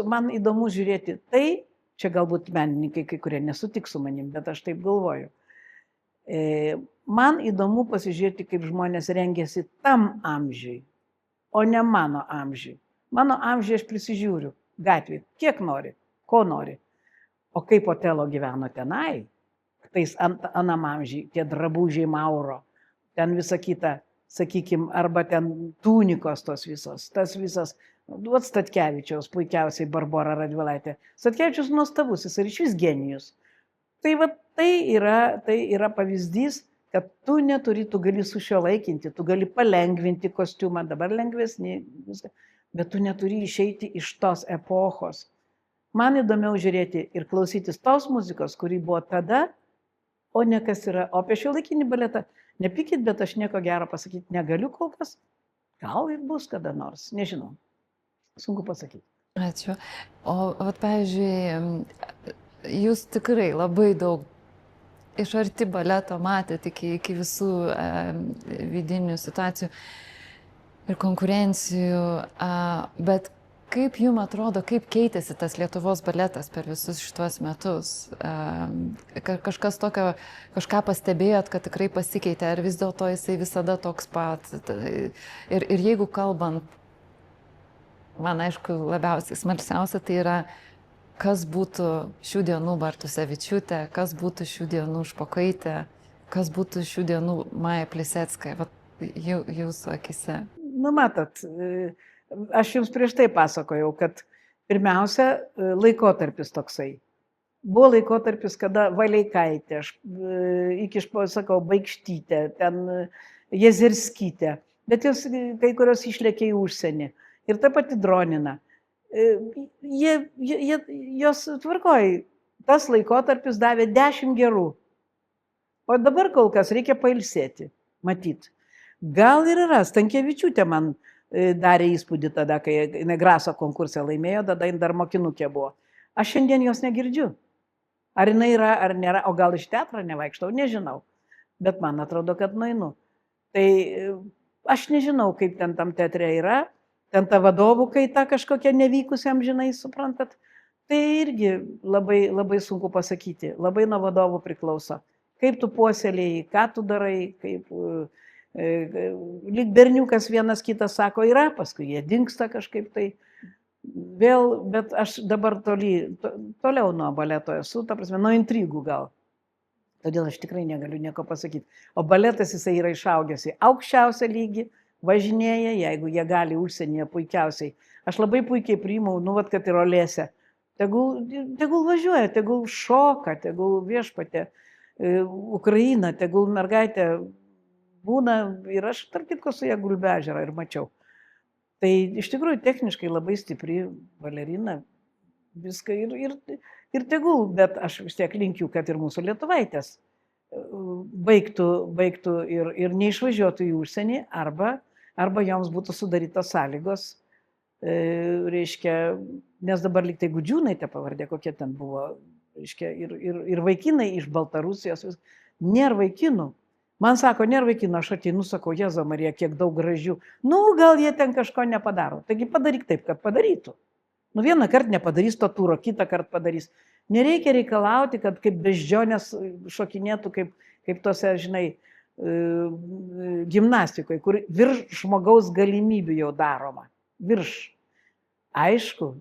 Man įdomu žiūrėti tai, čia galbūt menininkai kai kurie nesutiks su manim, bet aš taip galvoju. Man įdomu pasižiūrėti, kaip žmonės rengėsi tam amžiui, o ne mano amžiui. Mano amžiui aš prisižiūriu gatvėje, kiek nori, ko nori. O kaip Otelo gyveno tenai, tais anam amžiui, tie drabužiai Mauro, ten visa kita, sakykime, arba ten tunikos tos visos, tas visas, duot Statkevičiaus, puikiausiai Barbora Radvilaitė. Statkevičius nuostabus, jis ir išvis genijus. Tai yra pavyzdys, kad tu gali sušiuolaikinti, tu gali palengvinti kostiumą, dabar lengvesnį, bet tu neturi išeiti iš tos epochos. Man įdomiau žiūrėti ir klausytis tos muzikos, kuri buvo tada, o ne kas yra. O apie šiuolaikinį baletą, nepykit, bet aš nieko gero pasakyti negaliu kol kas. Gal ir bus kada nors, nežinau. Sunku pasakyti. Ačiū. O, vat, pavyzdžiui, jūs tikrai labai daug iš arti baleto matėte iki visų vidinių situacijų ir konkurencijų, bet kaip jums atrodo, kaip keitėsi tas Lietuvos baletas per visus šituos metus? Kažkas tokio, kažką pastebėjot, kad tikrai pasikeitė, ar vis dėlto jisai visada toks pat? Ir jeigu kalbant, man aišku, labiausiai smalsiausia, tai yra, kas būtų šių dienų Bartusevičiūtė, kas būtų šių dienų Špokaitė, kas būtų šių dienų Maja Pliseckaja, jūsų akise. Nu, matot, aš jums prieš tai pasakojau, kad pirmiausia, laikotarpis toksai. Buvo laikotarpis, kada Valeikaitė, iki, sakau, Baikštytė, ten Jezerskytė, bet jos kai kurios išlėkė į užsienį. Ir ta pati Dronina. Jos tvarkoj, tas laikotarpis davė 10 gerų. O dabar kol kas reikia pailsėti, matyt. Gal ir yra, Stankevičiūtė man darė įspūdį tada, kai jinai Graso konkursą laimėjo, tada jinai dar mokinukė buvo. Aš šiandien jos negirdžiu. Ar jinai yra, ar nėra, o gal iš teatro nevaikštau, nežinau. Bet man atrodo, kad nueinu. Tai aš nežinau, kaip ten tam teatre yra. Ten ta vadovų kaita kažkokia nevykusiam, žinai, suprantat. Tai irgi labai, labai sunku pasakyti. Labai nuo vadovų priklauso. Kaip tu puoselėjai, ką tu darai, kaip... Lyg berniukas vienas kitas sako, yra, paskui jie dingsta kažkaip tai. Vėl, bet aš dabar toliau nuo baleto esu, ta prasme, nuo intrigų gal. Todėl aš tikrai negaliu nieko pasakyti. O baletas jisai yra išaugęs į aukščiausią lygį, važinėja, jeigu jie gali užsienyje puikiausiai. Aš labai puikiai priimau, nu, vat, kad ir Olėse. Tegul važiuoja, tegul šoka, tegul viešpatė, Ukraina, tegul mergaitė būna, ir aš tarp kitko su ją Gulbio ežerą ir mačiau. Tai iš tikrųjų techniškai labai stipri balerina, viską ir tegul, bet aš vis tiek linkiu, kad ir mūsų lietuvaitės baigtų ir neišvažiuotų į užsienį, arba joms būtų sudarytos sąlygos, reiškia, nes dabar lyg tai Gudžiūnaitė pavardė, kokie ten buvo, reiškia, ir vaikinai iš Baltarusijos, nėra vaikinų. Man sako, nėra vaikinų, aš ateinu, sakau, Jėzau Marija, kiek daug gražių. Nu, gal jie ten kažko nepadaro. Taigi padaryk taip, kad padarytų. Nu, vieną kartą nepadarys to tūro, kitą kartą padarys. Nereikia reikalauti, kad kaip beždžionės šokinėtų, kaip tose, žinai, gimnastikoje, kur virš žmogaus galimybių jau daroma. Virš. Aišku,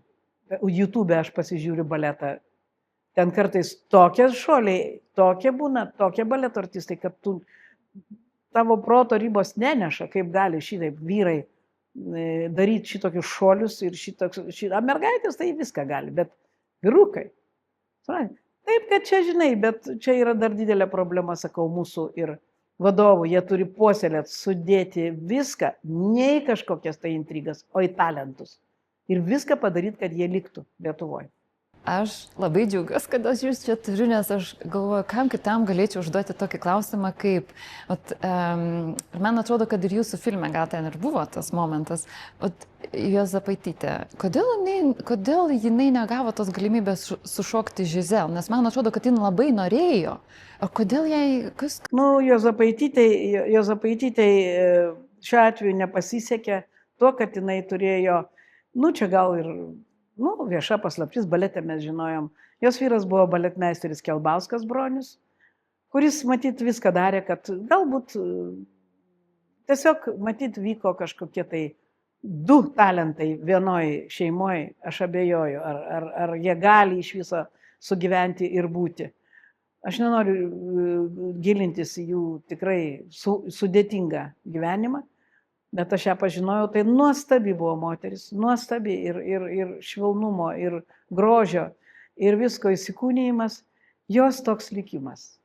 YouTube aš pasižiūriu baletą. Ten kartais tokie šuoliai, tokie būna, tokie baleto artistai, kad tu tavo proto ribos neneša, kaip gali šitaip vyrai daryti šitokius šuolius ir mergaitės tai viską gali, bet vyrukai. Taip, kad čia žinai, bet čia yra dar didelė problema, sakau, mūsų ir vadovų. Jie turi puoselėti, sudėti viską, ne į kažkokias tai intrigas, o į talentus. Ir viską padaryti, kad jie liktų Lietuvoje. Aš labai džiaugiuosi, kad aš jūs čia turiu, nes aš galvoju, kam kitam galėčiau užduoti tokį klausimą, kaip, man atrodo, kad ir jūsų filme gal ten ir buvo tas momentas, Juozapaitytė, kodėl jinai negavo tos galimybės sušokti Žizel, nes man atrodo, kad jinai labai norėjo, o kodėl jai, kas... Nu, Juozapaitytei šiuo atveju nepasisekė tuo, kad jinai turėjo, nu, čia gal ir... Nu, vieša paslaptis, balete mes žinojom. Jos vyras buvo baletmeisteris Kelbauskas Bronius, kuris, matyt, viską darė, kad galbūt tiesiog, matyt, vyko kažkokie tai du talentai vienoj šeimoje, aš abejoju, ar jie gali iš viso sugyventi ir būti. Aš nenoriu gilintis į jų tikrai sudėtingą gyvenimą. Bet aš ją pažinojau, tai nuostabi buvo moteris, nuostabi ir švelnumo, ir grožio, ir visko įsikūnijimas, jos toks likimas.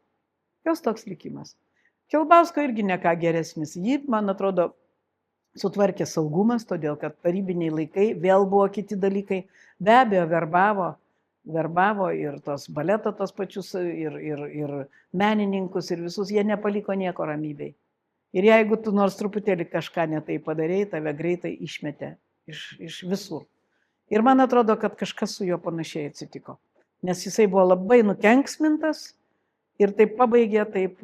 Kelbausko irgi ne ką geresnis. Ji, man atrodo, sutvarkė saugumas, todėl kad tarybiniai laikai, vėl buvo kiti dalykai. Be abejo, verbavo ir tos baleto tos pačius, ir menininkus, ir visus, jie nepaliko nieko ramybei. Ir jeigu tu nors truputėlį kažką netai padarėjai, tave greitai išmetė iš visur. Ir man atrodo, kad kažkas su juo panašiai atsitiko. Nes jisai buvo labai nukenksmintas ir taip pabaigė, taip,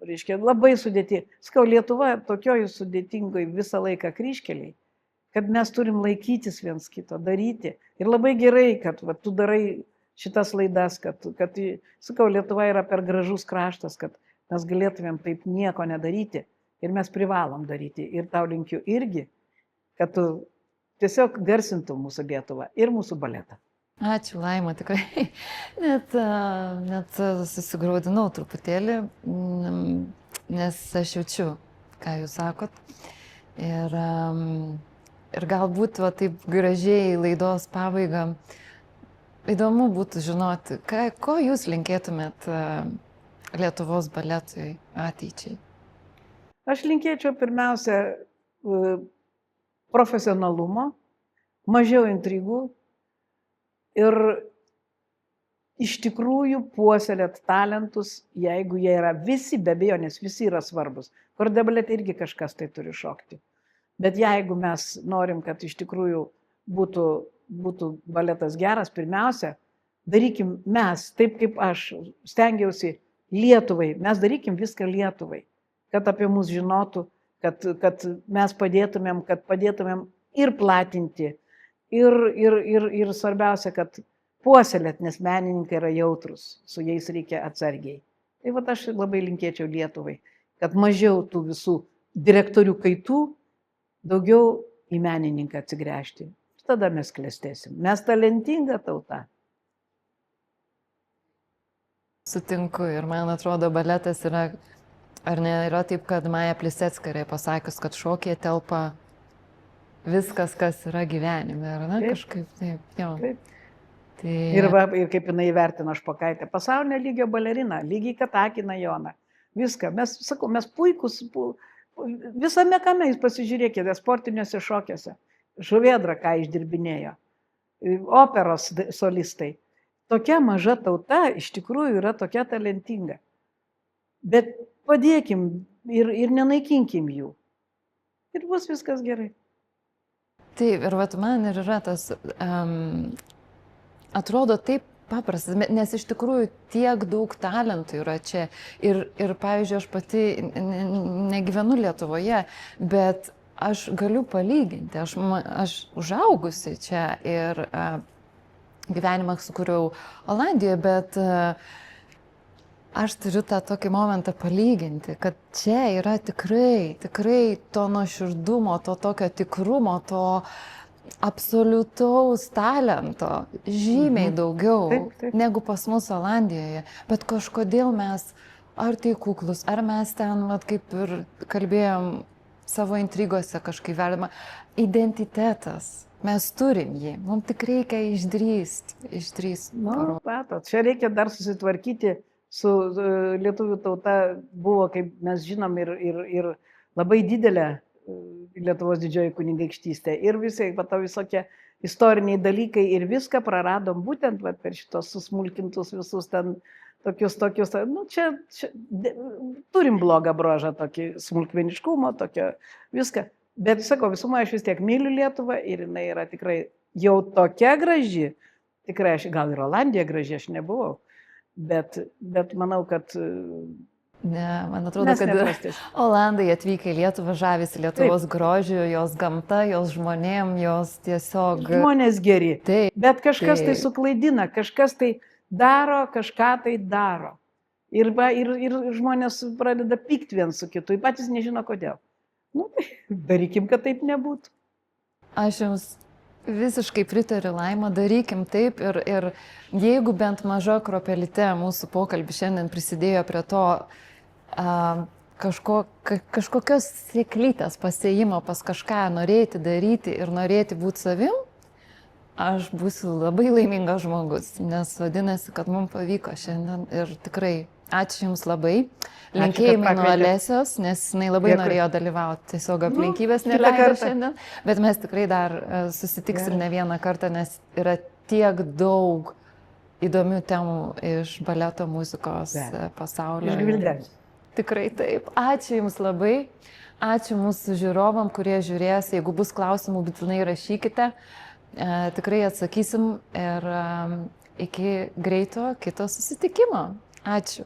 reiškia, labai sudėti. Skau, Lietuva tokioj sudėtingoj visą laiką kryžkeliai, kad mes turim laikytis viens kito, daryti. Ir labai gerai, kad va, tu darai šitas laidas, kad, sakau, Lietuva yra per gražus kraštas, kad mes galėtumėm taip nieko nedaryti. Ir mes privalom daryti. Ir tau linkiu irgi, kad tu tiesiog garsintum mūsų Lietuvą ir mūsų baletą. Ačiū, Laima, tikrai. Net susigraudinau truputėlį, nes aš jaučiu, ką jūs sakot. Ir galbūt va, taip gražiai laidos pabaigą įdomu būtų žinoti, ko jūs linkėtumėt Lietuvos baletui ateičiai? Aš linkėčiau pirmiausia profesionalumo, mažiau intrigų ir iš tikrųjų puoselėt talentus, jeigu jie yra visi, be abejonės, visi yra svarbus. Kordebalete irgi kažkas tai turi šokti. Bet jeigu mes norim, kad iš tikrųjų būtų baletas geras, pirmiausia, darykim mes, taip kaip aš stengiausi Lietuvai, mes darykim viską Lietuvai, kad apie mus žinotų, kad mes padėtumėm ir platinti, ir svarbiausia, kad puoselėt, nes menininkai yra jautrus, su jais reikia atsargiai. Tai va aš labai linkėčiau Lietuvai, kad mažiau tų visų direktorių kaitų, daugiau į menininką atsigręžti. Tada mes klestėsim. Mes talentinga tauta. Sutinku ir man atrodo, baletas yra, ar ne, yra taip, kad Maja Plisecka yra pasakius, kad šokyje telpa viskas, kas yra gyvenime, ar ne? Taip. Kažkaip taip, jo. Taip. Tai... Ir kaip jinai vertina Špokaitę, pasaulinio lygio balerina, lygiai Katakina Joną. Viską. Mes, sakau, mes puikus, visame kame jūs pasižiūrėkite, sportiniuose šokiuose. Žuvėdra, ką išdirbinėjo, operos solistai. Tokia maža tauta iš tikrųjų yra tokia talentinga. Bet padėkim ir nenaikinkim jų. Ir bus viskas gerai. Taip, ir vat man ir yra tas, atrodo taip paprastas, nes iš tikrųjų tiek daug talentų yra čia. Ir pavyzdžiui, aš pati negyvenu Lietuvoje, bet aš galiu palyginti, aš užaugusi čia ir gyvenimą sukūriau Olandijoje, bet aš turiu tą tokį momentą palyginti, kad čia yra tikrai to nuoširdumo, to tokio tikrumo, to absoliutaus talento žymiai daugiau negu pas mus Olandijoje. Bet kažkodėl mes, ar tai kuklus, ar mes ten, vat, kaip ir kalbėjom, savo intrigose kažkaip verdama, identitetas. Mes turim jį, mums tik reikia išdrįst. Nu, matot, čia reikia dar susitvarkyti su lietuvių tauta, buvo, kaip mes žinom, ir labai didelė Lietuvos didžioji kunigaikštystė. Ir visokie istoriniai dalykai ir viską praradom būtent per šitos susmulkintus visus ten tokius, nu čia turim blogą bruožą, tokį smulkmeniškumo, tokio viską. Bet sakau, visumą aš vis tiek myliu Lietuvą ir jinai yra tikrai jau tokia graži. Tikrai aš, gal ir Olandija graži, aš nebuvau. Bet manau, kad... Ne, man atrodo, kad Olandai atvykę į Lietuvą žavisi Lietuvos grožiu, jos gamta, jos žmonėm, jos tiesiog... Žmonės geri. Taip, bet kažkas tai suklaidina, kažkas tai daro, kažką tai daro. Ir žmonės pradeda pykti viens su kitu, patys nežino kodėl. Nu, tai darykim, kad taip nebūtų. Aš jums visiškai pritariu, Laima, darykim taip ir jeigu bent maža kropelyte mūsų pokalbį šiandien prisidėjo prie to kažkokios sėklytės pasėjimo pas kažką, norėti daryti ir norėti būti savim, aš būsiu labai laimingas žmogus, nes vadinasi, kad mums pavyko šiandien ir tikrai ačiū Jums labai. Linkėjimai nuo Alesijos, nes jinai labai norėjo dalyvauti, tiesiog aplinkybės neleido šiandien, bet mes tikrai dar susitiksim ne vieną kartą, nes yra tiek daug įdomių temų iš baleto muzikos pasaulio. Iš Gvildens. Tikrai taip. Ačiū Jums labai. Ačiū mūsų žiūrovam, kurie žiūrės. Jeigu bus klausimų, būtinai rašykite. Tikrai atsakysim ir iki greito kito susitikimo. Ačiū.